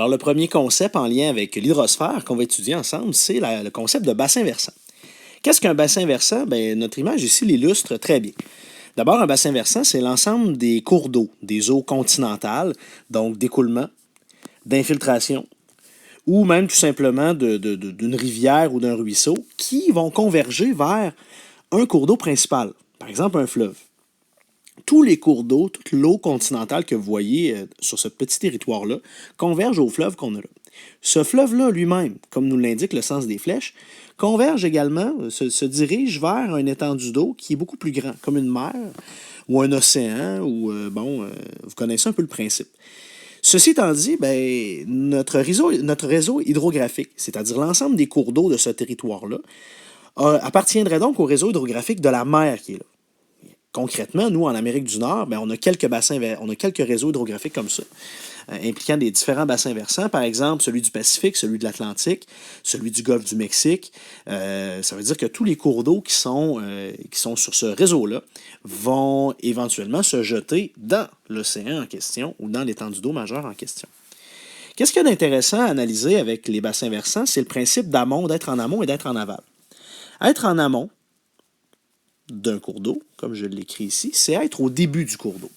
Alors, le premier concept en lien avec l'hydrosphère qu'on va étudier ensemble, c'est le concept de bassin versant. Qu'est-ce qu'un bassin versant? Bien, notre image ici l'illustre très bien. D'abord, un bassin versant, c'est l'ensemble des cours d'eau, des eaux continentales, donc d'écoulement, d'infiltration, ou même tout simplement d'une rivière ou d'un ruisseau, qui vont converger vers un cours d'eau principal, par exemple un fleuve. Tous les cours d'eau, toute l'eau continentale que vous voyez sur ce petit territoire-là, convergent au fleuve qu'on a là. Ce fleuve-là lui-même, comme nous l'indique le sens des flèches, converge également, se dirige vers un étendue d'eau qui est beaucoup plus grand, comme une mer ou un océan, ou vous connaissez un peu le principe. Ceci étant dit, ben, notre réseau hydrographique, c'est-à-dire l'ensemble des cours d'eau de ce territoire-là, appartiendrait donc au réseau hydrographique de la mer qui est là. Concrètement, nous, en Amérique du Nord, ben, on a quelques réseaux hydrographiques comme ça, impliquant des différents bassins versants, par exemple celui du Pacifique, celui de l'Atlantique, celui du Golfe du Mexique. Ça veut dire que tous les cours d'eau qui sont sur ce réseau-là vont éventuellement se jeter dans l'océan en question ou dans l'étendue d'eau majeure en question. Qu'est-ce qu'il y a d'intéressant à analyser avec les bassins versants? C'est le principe d'être en amont et d'être en aval. Être en amont d'un cours d'eau, comme je l'écris ici, c'est être au début du cours d'eau.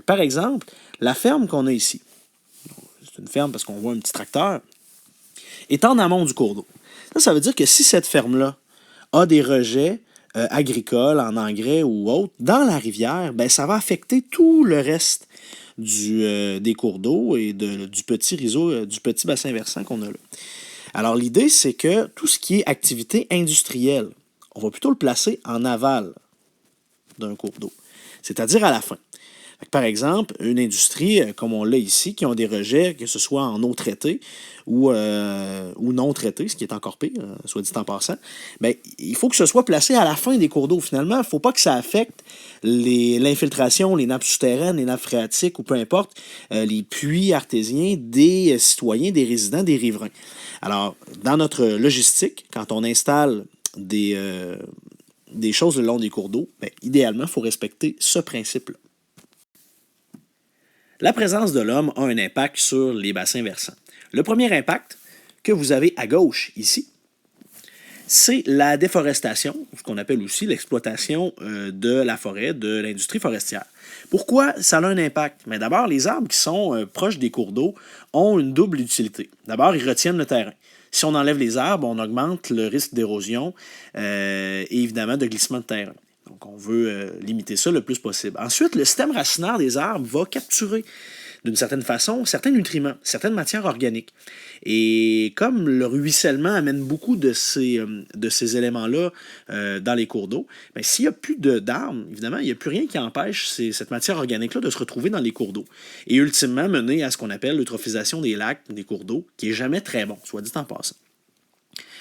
Par exemple, la ferme qu'on a ici, c'est une ferme parce qu'on voit un petit tracteur, est en amont du cours d'eau. Ça veut dire que si cette ferme-là a des rejets agricoles, en engrais ou autres, dans la rivière, ben, ça va affecter tout le reste des cours d'eau et du petit réseau, du petit bassin versant qu'on a là. Alors l'idée, c'est que tout ce qui est activité industrielle, on va plutôt le placer en aval d'un cours d'eau, c'est-à-dire à la fin. Par exemple, une industrie, comme on l'a ici, qui ont des rejets, que ce soit en eau traitée ou non traitée, ce qui est encore pire, soit dit en passant, bien, il faut que ce soit placé à la fin des cours d'eau. Finalement, il ne faut pas que ça affecte l'infiltration, les nappes souterraines, les nappes phréatiques ou peu importe, les puits artésiens des citoyens, des résidents, des riverains. Alors, dans notre logistique, quand on installe des choses le long des cours d'eau, bien, idéalement, il faut respecter ce principe-là. La présence de l'homme a un impact sur les bassins versants. Le premier impact que vous avez à gauche ici, c'est la déforestation, ce qu'on appelle aussi l'exploitation de la forêt, de l'industrie forestière. Pourquoi ça a un impact? Mais d'abord, les arbres qui sont proches des cours d'eau ont une double utilité. D'abord, ils retiennent le terrain. Si on enlève les arbres, on augmente le risque d'érosion et évidemment de glissement de terrain. Donc, on veut limiter ça le plus possible. Ensuite, le système racinaire des arbres va capturer, d'une certaine façon, certains nutriments, certaines matières organiques. Et comme le ruissellement amène beaucoup de ces éléments-là dans les cours d'eau, bien, s'il n'y a plus d'arbres, évidemment, il n'y a plus rien qui empêche cette matière organique-là de se retrouver dans les cours d'eau. Et ultimement, mener à ce qu'on appelle l'eutrophisation des lacs, des cours d'eau, qui n'est jamais très bon, soit dit en passant.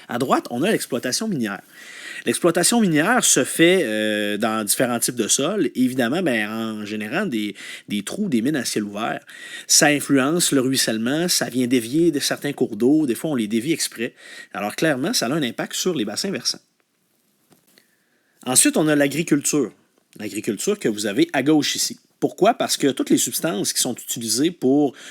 À droite, on a l'exploitation minière. L'exploitation minière se fait dans différents types de sols, évidemment ben, en générant des trous, des mines à ciel ouvert. Ça influence le ruissellement, ça vient dévier de certains cours d'eau, des fois on les dévie exprès. Alors clairement, ça a un impact sur les bassins versants. Ensuite, on a l'agriculture. L'agriculture que vous avez à gauche ici. Pourquoi? Parce que toutes les substances qui sont utilisées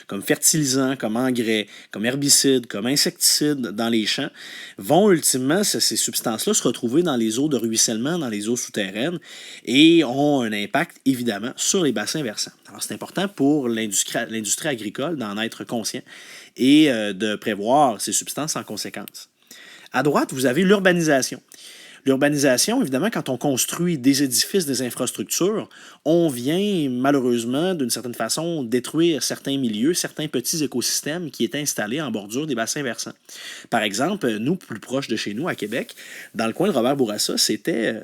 comme fertilisants, comme engrais, comme herbicides, comme insecticides dans les champs, vont ultimement, ces substances-là, se retrouver dans les eaux de ruissellement, dans les eaux souterraines, et ont un impact, évidemment, sur les bassins versants. Alors, c'est important pour l'industrie agricole d'en être conscient et de prévoir ces substances en conséquence. À droite, vous avez l'urbanisation. L'urbanisation, évidemment, quand on construit des édifices, des infrastructures, on vient malheureusement, d'une certaine façon, détruire certains milieux, certains petits écosystèmes qui étaient installés en bordure des bassins versants. Par exemple, nous, plus proche de chez nous, à Québec, dans le coin de Robert-Bourassa, c'était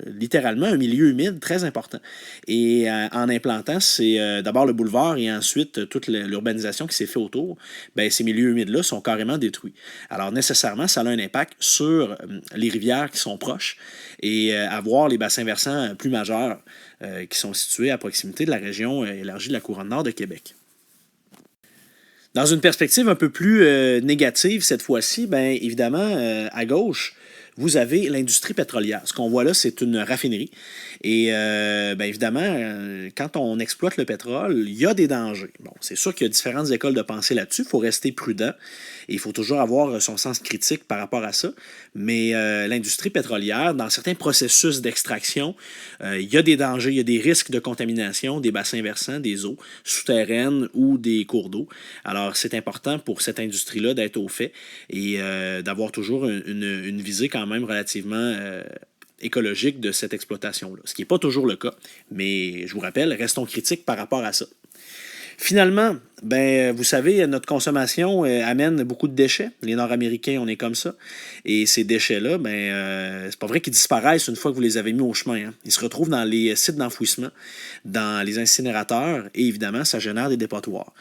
littéralement un milieu humide très important. Et en implantant, c'est d'abord le boulevard et ensuite toute l'urbanisation qui s'est faite autour, bien, ces milieux humides-là sont carrément détruits. Alors, nécessairement, ça a un impact sur les rivières qui sont proches et avoir les bassins versants plus majeurs qui sont situés à proximité de la région élargie de la Couronne Nord de Québec. Dans une perspective un peu plus négative cette fois-ci, bien évidemment, à gauche, vous avez l'industrie pétrolière. Ce qu'on voit là, c'est une raffinerie. Et évidemment, quand on exploite le pétrole, il y a des dangers. Bon, c'est sûr qu'il y a différentes écoles de pensée là-dessus. Il faut rester prudent et il faut toujours avoir son sens critique par rapport à ça. Mais l'industrie pétrolière, dans certains processus d'extraction, il y a des dangers, il y a des risques de contamination des bassins versants, des eaux souterraines ou des cours d'eau. Alors, c'est important pour cette industrie-là d'être au fait et d'avoir toujours une visée quand même relativement écologique de cette exploitation-là. Ce qui n'est pas toujours le cas, mais je vous rappelle, restons critiques par rapport à ça. Finalement, vous savez, notre consommation amène beaucoup de déchets. Les Nord-Américains, on est comme ça. Et ces déchets-là, c'est pas vrai qu'ils disparaissent une fois que vous les avez mis au chemin. Hein. Ils se retrouvent dans les sites d'enfouissement, dans les incinérateurs, et évidemment, ça génère des dépotoirs.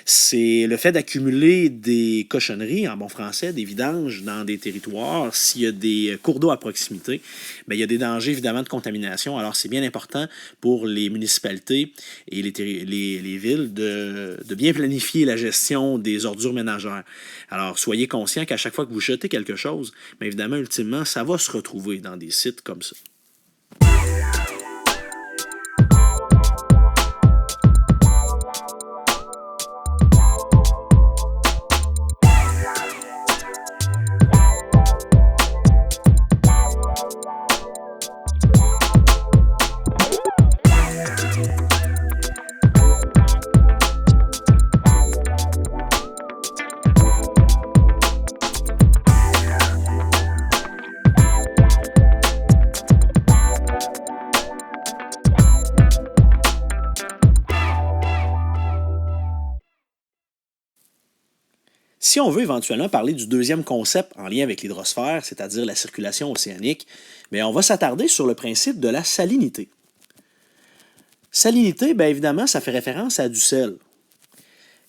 C'est le fait d'accumuler des cochonneries, en bon français, des vidanges dans des territoires. S'il y a des cours d'eau à proximité, il y a des dangers évidemment de contamination. Alors c'est bien important pour les municipalités et les villes de bien planifier la gestion des ordures ménagères. Alors soyez conscients qu'à chaque fois que vous jetez quelque chose, évidemment, ultimement, ça va se retrouver dans des sites comme ça. Si on veut éventuellement parler du deuxième concept en lien avec l'hydrosphère, c'est-à-dire la circulation océanique, on va s'attarder sur le principe de la salinité. Salinité, évidemment, ça fait référence à du sel.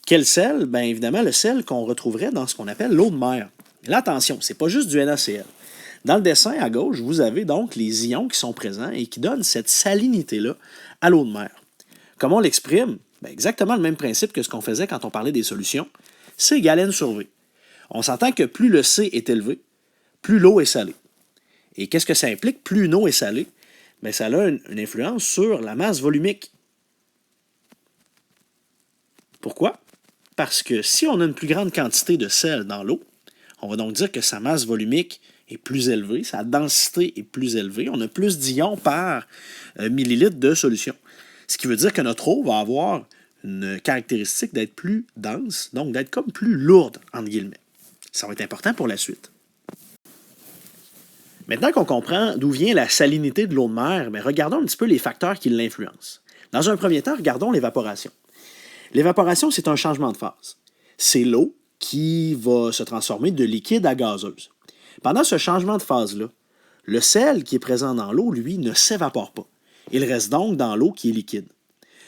Quel sel? Évidemment, le sel qu'on retrouverait dans ce qu'on appelle l'eau de mer. Et là, attention, c'est pas juste du NaCl. Dans le dessin à gauche, vous avez donc les ions qui sont présents et qui donnent cette salinité-là à l'eau de mer. Comment on l'exprime? Exactement le même principe que ce qu'on faisait quand on parlait des solutions. C égale N sur V. On s'entend que plus le C est élevé, plus l'eau est salée. Et qu'est-ce que ça implique? Plus une eau est salée, ça a une influence sur la masse volumique. Pourquoi? Parce que si on a une plus grande quantité de sel dans l'eau, on va donc dire que sa masse volumique est plus élevée, sa densité est plus élevée, on a plus d'ions par millilitre de solution. Ce qui veut dire que notre eau va avoir une caractéristique d'être plus dense, donc d'être comme plus lourde, entre guillemets. Ça va être important pour la suite. Maintenant qu'on comprend d'où vient la salinité de l'eau de mer, regardons un petit peu les facteurs qui l'influencent. Dans un premier temps, regardons l'évaporation. L'évaporation, c'est un changement de phase. C'est l'eau qui va se transformer de liquide à gazeuse. Pendant ce changement de phase-là, le sel qui est présent dans l'eau, lui, ne s'évapore pas. Il reste donc dans l'eau qui est liquide.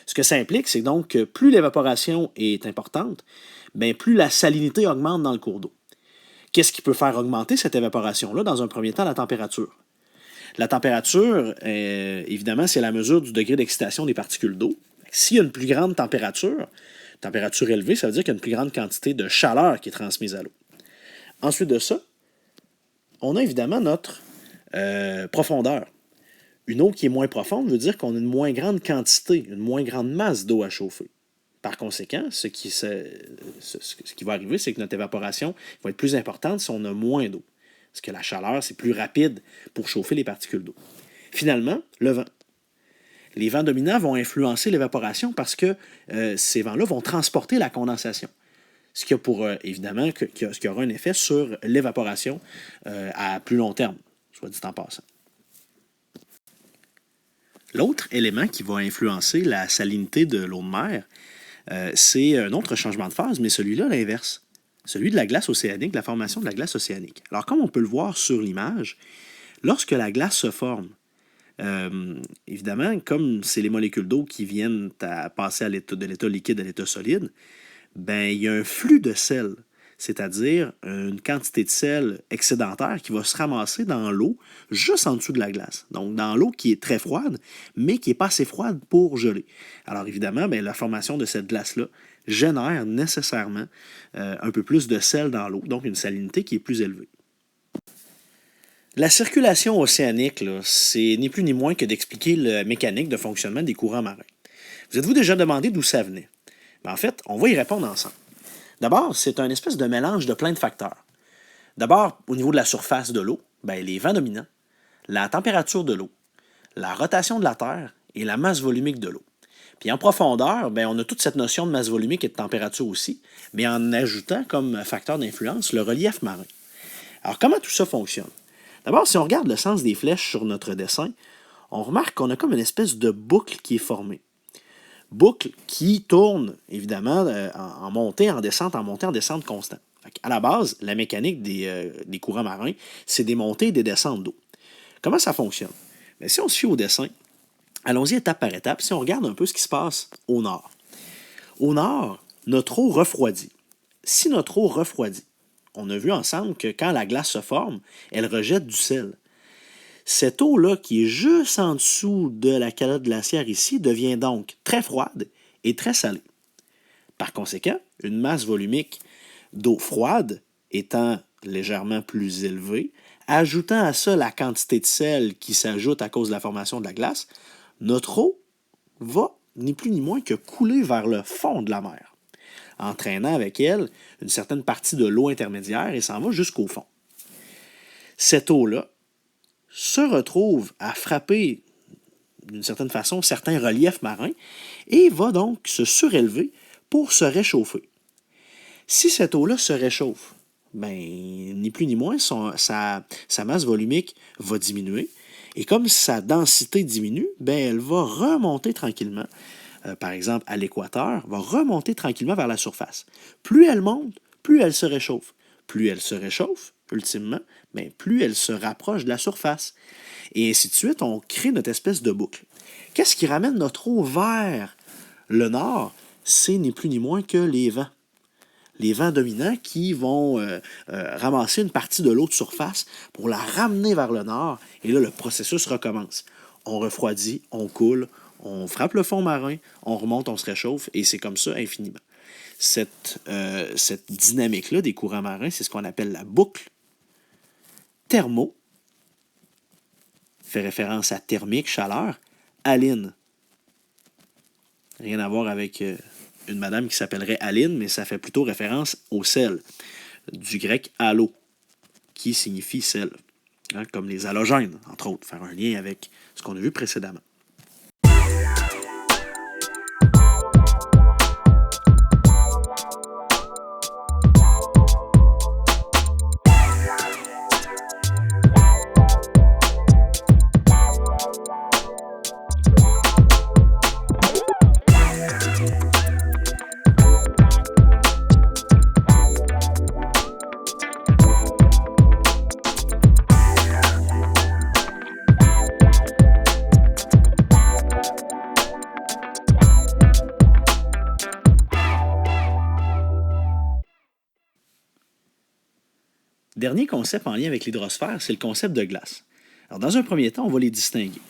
Ce que ça implique, c'est donc que plus l'évaporation est importante, plus la salinité augmente dans le cours d'eau. Qu'est-ce qui peut faire augmenter cette évaporation-là? Dans un premier temps, la température. La température, évidemment, c'est la mesure du degré d'excitation des particules d'eau. S'il y a une plus grande température élevée, ça veut dire qu'il y a une plus grande quantité de chaleur qui est transmise à l'eau. Ensuite de ça, on a évidemment notre profondeur. Une eau qui est moins profonde veut dire qu'on a une moins grande quantité, une moins grande masse d'eau à chauffer. Par conséquent, ce qui va arriver, c'est que notre évaporation va être plus importante si on a moins d'eau. Parce que la chaleur, c'est plus rapide pour chauffer les particules d'eau. Finalement, le vent. Les vents dominants vont influencer l'évaporation parce que ces vents-là vont transporter la condensation. Ce qui a pour, évidemment, ce qui aura un effet sur l'évaporation à plus long terme, soit dit en passant. L'autre élément qui va influencer la salinité de l'eau de mer, c'est un autre changement de phase, mais celui-là, l'inverse. Celui de la glace océanique, de la formation de la glace océanique. Alors, comme on peut le voir sur l'image, lorsque la glace se forme, évidemment, comme c'est les molécules d'eau qui viennent à passer de l'état liquide à l'état solide, il y a un flux de sel, c'est-à-dire une quantité de sel excédentaire qui va se ramasser dans l'eau juste en dessous de la glace. Donc, dans l'eau qui est très froide, mais qui n'est pas assez froide pour geler. Alors, évidemment, la formation de cette glace-là génère nécessairement un peu plus de sel dans l'eau, donc une salinité qui est plus élevée. La circulation océanique, là, c'est ni plus ni moins que d'expliquer la mécanique de fonctionnement des courants marins. Vous êtes-vous déjà demandé d'où ça venait? Ben, en fait, on va y répondre ensemble. D'abord, c'est un espèce de mélange de plein de facteurs. D'abord, au niveau de la surface de l'eau, ben, les vents dominants, la température de l'eau, la rotation de la Terre et la masse volumique de l'eau. Puis en profondeur, ben, on a toute cette notion de masse volumique et de température aussi, mais en ajoutant comme facteur d'influence le relief marin. Alors comment tout ça fonctionne? D'abord, si on regarde le sens des flèches sur notre dessin, on remarque qu'on a comme une espèce de boucle qui est formée. Boucle qui tourne, évidemment, en montée, en descente, en montée, en descente constant. À la base, la mécanique des courants marins, c'est des montées et des descentes d'eau. Comment ça fonctionne? Bien, si on se fie au dessin, allons-y étape par étape, si on regarde un peu ce qui se passe au nord. Au nord, notre eau refroidit. Si notre eau refroidit, on a vu ensemble que quand la glace se forme, elle rejette du sel. Cette eau-là, qui est juste en dessous de la calotte glaciaire ici, devient donc très froide et très salée. Par conséquent, une masse volumique d'eau froide étant légèrement plus élevée, ajoutant à ça la quantité de sel qui s'ajoute à cause de la formation de la glace, notre eau va ni plus ni moins que couler vers le fond de la mer, entraînant avec elle une certaine partie de l'eau intermédiaire et s'en va jusqu'au fond. Cette eau-là se retrouve à frapper d'une certaine façon certains reliefs marins et va donc se surélever pour se réchauffer. Si cette eau-là se réchauffe, ben, ni plus ni moins, sa masse volumique va diminuer. Et comme sa densité diminue, ben, elle va remonter tranquillement, par exemple à l'équateur, va remonter tranquillement vers la surface. Plus elle monte, plus elle se réchauffe. Plus elle se réchauffe, ultimement, ben, plus elle se rapproche de la surface. Et ainsi de suite, on crée notre espèce de boucle. Qu'est-ce qui ramène notre eau vers le nord? C'est ni plus ni moins que les vents. Les vents dominants qui vont ramasser une partie de l'eau de surface pour la ramener vers le nord. Et là, le processus recommence. On refroidit, on coule, on frappe le fond marin, on remonte, on se réchauffe, et c'est comme ça infiniment. Cette dynamique-là des courants marins, c'est ce qu'on appelle la boucle thermo, fait référence à thermique, chaleur, haline. Rien à voir avec une madame qui s'appellerait Aline, mais ça fait plutôt référence au sel, du grec halo, qui signifie sel, hein, comme les halogènes, entre autres, faire un lien avec ce qu'on a vu précédemment. Dernier concept en lien avec l'hydrosphère, c'est le concept de glace. Alors, dans un premier temps, on va les distinguer.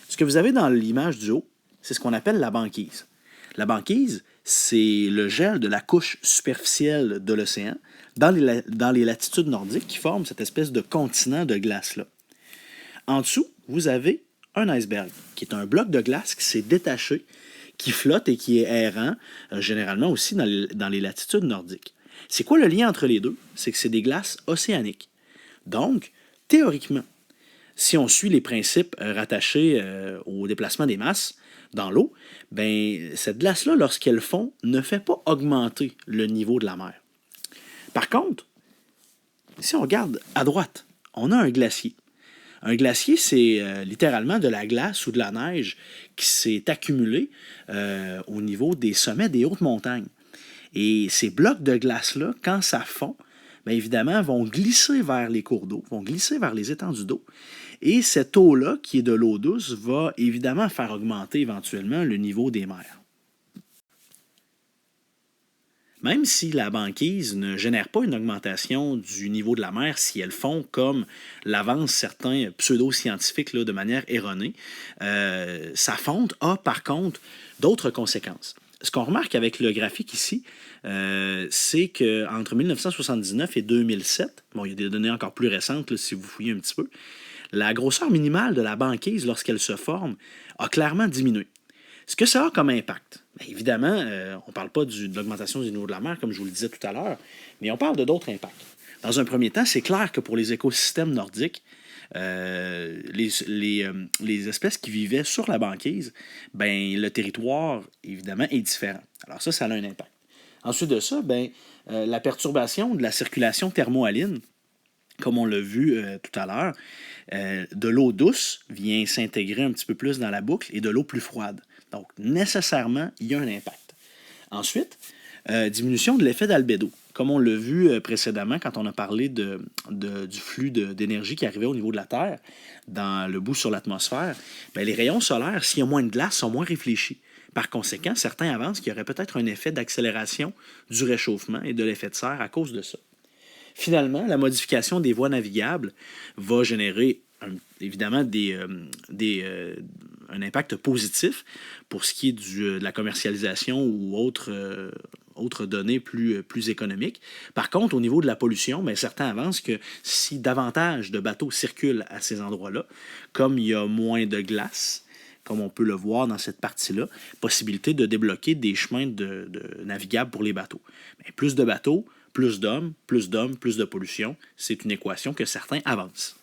Ce que vous avez dans l'image du haut, c'est ce qu'on appelle la banquise. La banquise, c'est le gel de la couche superficielle de l'océan dans les latitudes nordiques qui forment cette espèce de continent de glace-là. En dessous, vous avez un iceberg, qui est un bloc de glace qui s'est détaché, qui flotte et qui est errant, généralement aussi dans les latitudes nordiques. C'est quoi le lien entre les deux? C'est que c'est des glaces océaniques. Donc, théoriquement, si on suit les principes rattachés au déplacement des masses dans l'eau, ben, cette glace-là, lorsqu'elle fond, ne fait pas augmenter le niveau de la mer. Par contre, si on regarde à droite, on a un glacier. Un glacier, c'est littéralement de la glace ou de la neige qui s'est accumulée au niveau des sommets des hautes montagnes. Et ces blocs de glace-là, quand ça fond, bien évidemment, vont glisser vers les cours d'eau, vont glisser vers les étendues d'eau. Et cette eau-là, qui est de l'eau douce, va évidemment faire augmenter éventuellement le niveau des mers. Même si la banquise ne génère pas une augmentation du niveau de la mer si elle fond comme l'avancent certains pseudo-scientifiques là, de manière erronée, sa fonte a par contre d'autres conséquences. Ce qu'on remarque avec le graphique ici, c'est qu'entre 1979 et 2007, bon, il y a des données encore plus récentes là, si vous fouillez un petit peu, la grosseur minimale de la banquise lorsqu'elle se forme a clairement diminué. Ce que ça a comme impact? Bien, évidemment, on ne parle pas de l'augmentation du niveau de la mer, comme je vous le disais tout à l'heure, mais on parle d'autres impacts. Dans un premier temps, c'est clair que pour les écosystèmes nordiques, les espèces qui vivaient sur la banquise, ben, le territoire, évidemment, est différent. Alors ça a un impact. Ensuite de ça, ben, la perturbation de la circulation thermohaline, comme on l'a vu tout à l'heure, de l'eau douce vient s'intégrer un petit peu plus dans la boucle et de l'eau plus froide. Donc, nécessairement, il y a un impact. Ensuite, diminution de l'effet d'albédo. Comme on l'a vu précédemment quand on a parlé du flux d'énergie qui arrivait au niveau de la Terre, dans le bout sur l'atmosphère, bien, les rayons solaires, s'il y a moins de glace, sont moins réfléchis. Par conséquent, certains avancent qu'il y aurait peut-être un effet d'accélération du réchauffement et de l'effet de serre à cause de ça. Finalement, la modification des voies navigables va générer évidemment un impact positif pour ce qui est de la commercialisation ou autres données plus économiques. Par contre, au niveau de la pollution, bien, certains avancent que si davantage de bateaux circulent à ces endroits-là, comme il y a moins de glace, comme on peut le voir dans cette partie-là, possibilité de débloquer des chemins navigables pour les bateaux. Bien, plus de bateaux, plus d'hommes, plus de pollution, c'est une équation que certains avancent.